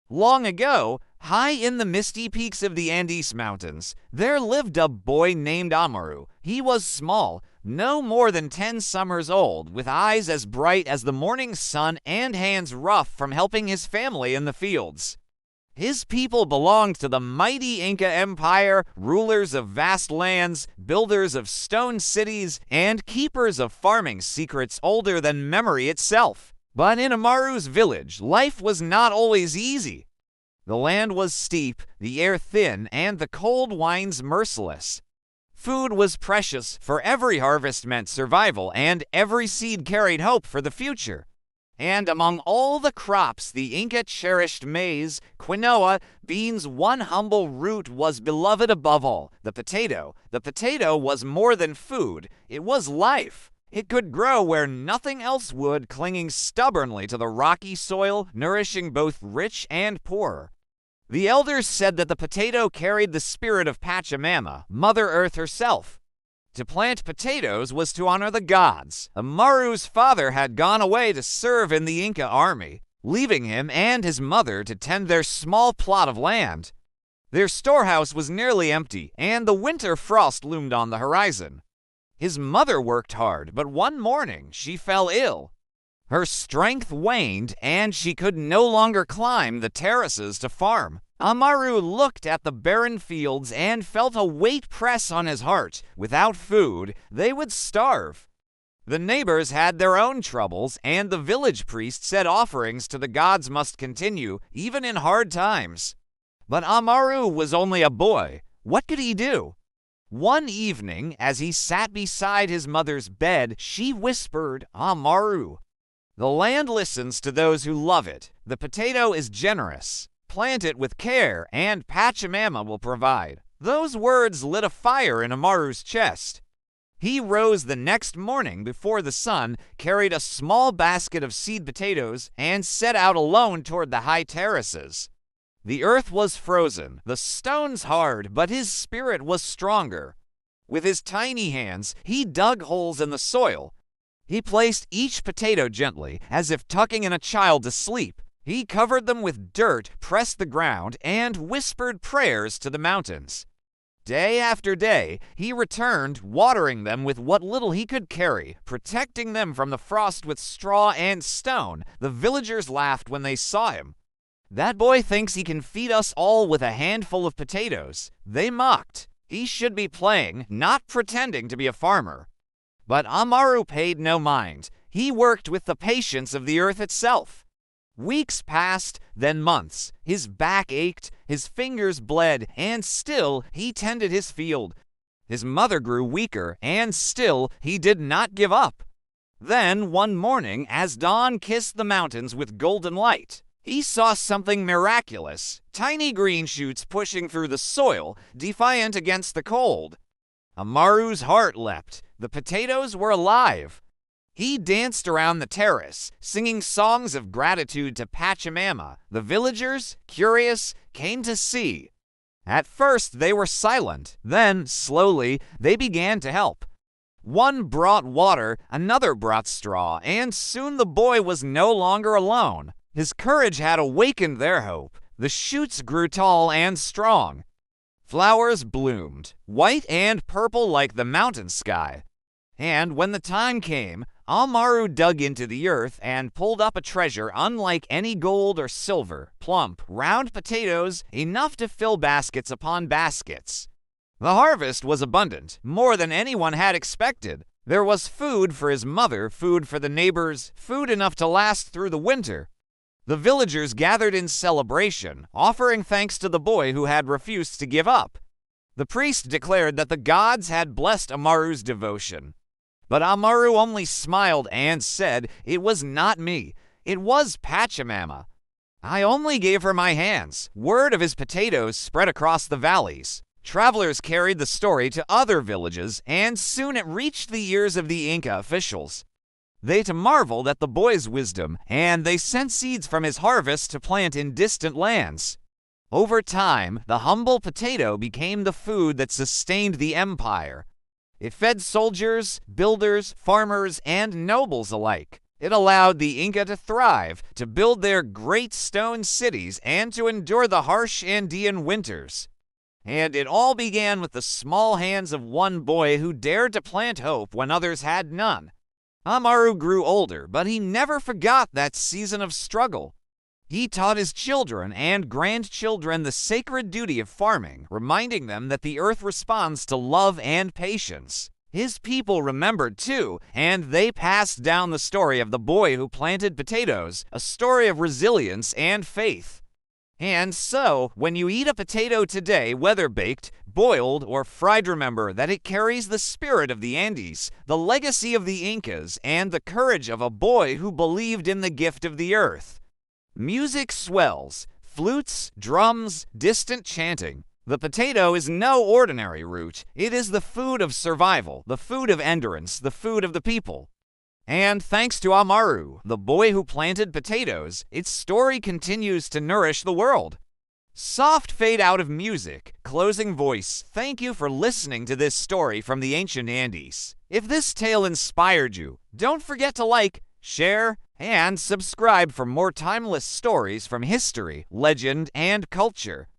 Long ago, high in the misty peaks of the Andes Mountains, there lived a boy named Amaru. He was small, no more than 10 summers old, with eyes as bright as the morning sun and hands rough from helping his family in the fields. His people belonged to the mighty Inca Empire, rulers of vast lands, builders of stone cities, and keepers of farming secrets older than memory itself. But in Amaru's village, life was not always easy. The land was steep, the air thin, and the cold winds merciless. Food was precious, for every harvest meant survival, and every seed carried hope for the future. And among all the crops, the Inca cherished maize, quinoa, beans. One humble root was beloved above all, the potato. The potato was more than food, it was life. It could grow where nothing else would, clinging stubbornly to the rocky soil, nourishing both rich and poor. The elders said that the potato carried the spirit of Pachamama, Mother Earth herself. To plant potatoes was to honor the gods. Amaru's father had gone away to serve in the Inca army, leaving him and his mother to tend their small plot of land. Their storehouse was nearly empty, and the winter frost loomed on the horizon. His mother worked hard, but one morning she fell ill. Her strength waned, and she could no longer climb the terraces to farm. Amaru looked at the barren fields and felt a weight press on his heart. Without food, they would starve. The neighbors had their own troubles, and the village priest said offerings to the gods must continue, even in hard times. But Amaru was only a boy. What could he do? One evening, as he sat beside his mother's bed, she whispered, "Amaru, the land listens to those who love it. The potato is generous. Plant it with care, and Pachamama will provide." Those words lit a fire in Amaru's chest. He rose the next morning before the sun, carried a small basket of seed potatoes, and set out alone toward the high terraces. The earth was frozen, the stones hard, but his spirit was stronger. With his tiny hands, he dug holes in the soil. He placed each potato gently, as if tucking in a child to sleep. He covered them with dirt, pressed the ground, and whispered prayers to the mountains. Day after day, he returned, watering them with what little he could carry, protecting them from the frost with straw and stone. The villagers laughed when they saw him. "That boy thinks he can feed us all with a handful of potatoes," they mocked. He should be playing, not pretending to be a farmer. But Amaru paid no mind. He worked with the patience of the earth itself. Weeks passed, then months. His back ached, his fingers bled, and still he tended his field. His mother grew weaker, and still he did not give up. Then, one morning, as dawn kissed the mountains with golden light, he saw something miraculous, tiny green shoots pushing through the soil, defiant against the cold. Amaru's heart leapt. The potatoes were alive. He danced around the terrace, singing songs of gratitude to Pachamama. The villagers, curious, came to see. At first they were silent. Then, slowly, they began to help. One brought water, another brought straw, and soon the boy was no longer alone. His courage had awakened their hope. The shoots grew tall and strong. Flowers bloomed, white and purple like the mountain sky. And when the time came, Amaru dug into the earth and pulled up a treasure unlike any gold or silver, plump, round potatoes, enough to fill baskets upon baskets. The harvest was abundant, more than anyone had expected. There was food for his mother, food for the neighbors, food enough to last through the winter. The villagers gathered in celebration, offering thanks to the boy who had refused to give up. The priest declared that the gods had blessed Amaru's devotion. But Amaru only smiled and said, "It was not me. It was Pachamama. I only gave her my hands." Word of his potatoes spread across the valleys. Travelers carried the story to other villages, and soon it reached the ears of the Inca officials. They marveled at the boy's wisdom, and they sent seeds from his harvest to plant in distant lands. Over time, the humble potato became the food that sustained the empire. It fed soldiers, builders, farmers, and nobles alike. It allowed the Inca to thrive, to build their great stone cities, and to endure the harsh Andean winters. And it all began with the small hands of one boy who dared to plant hope when others had none. Amaru grew older, but he never forgot that season of struggle. He taught his children and grandchildren the sacred duty of farming, reminding them that the earth responds to love and patience. His people remembered too, and they passed down the story of the boy who planted potatoes, a story of resilience and faith. And so, when you eat a potato today, whether baked, boiled, or fried, remember that it carries the spirit of the Andes, the legacy of the Incas, and the courage of a boy who believed in the gift of the earth. Music swells, flutes, drums, distant chanting. The potato is no ordinary root. It is the food of survival, the food of endurance, the food of the people. And thanks to Amaru, the boy who planted potatoes, its story continues to nourish the world. Soft fade out of music, closing voice. Thank you for listening to this story from the ancient Andes. If this tale inspired you, don't forget to like, share, and subscribe for more timeless stories from history, legend, and culture.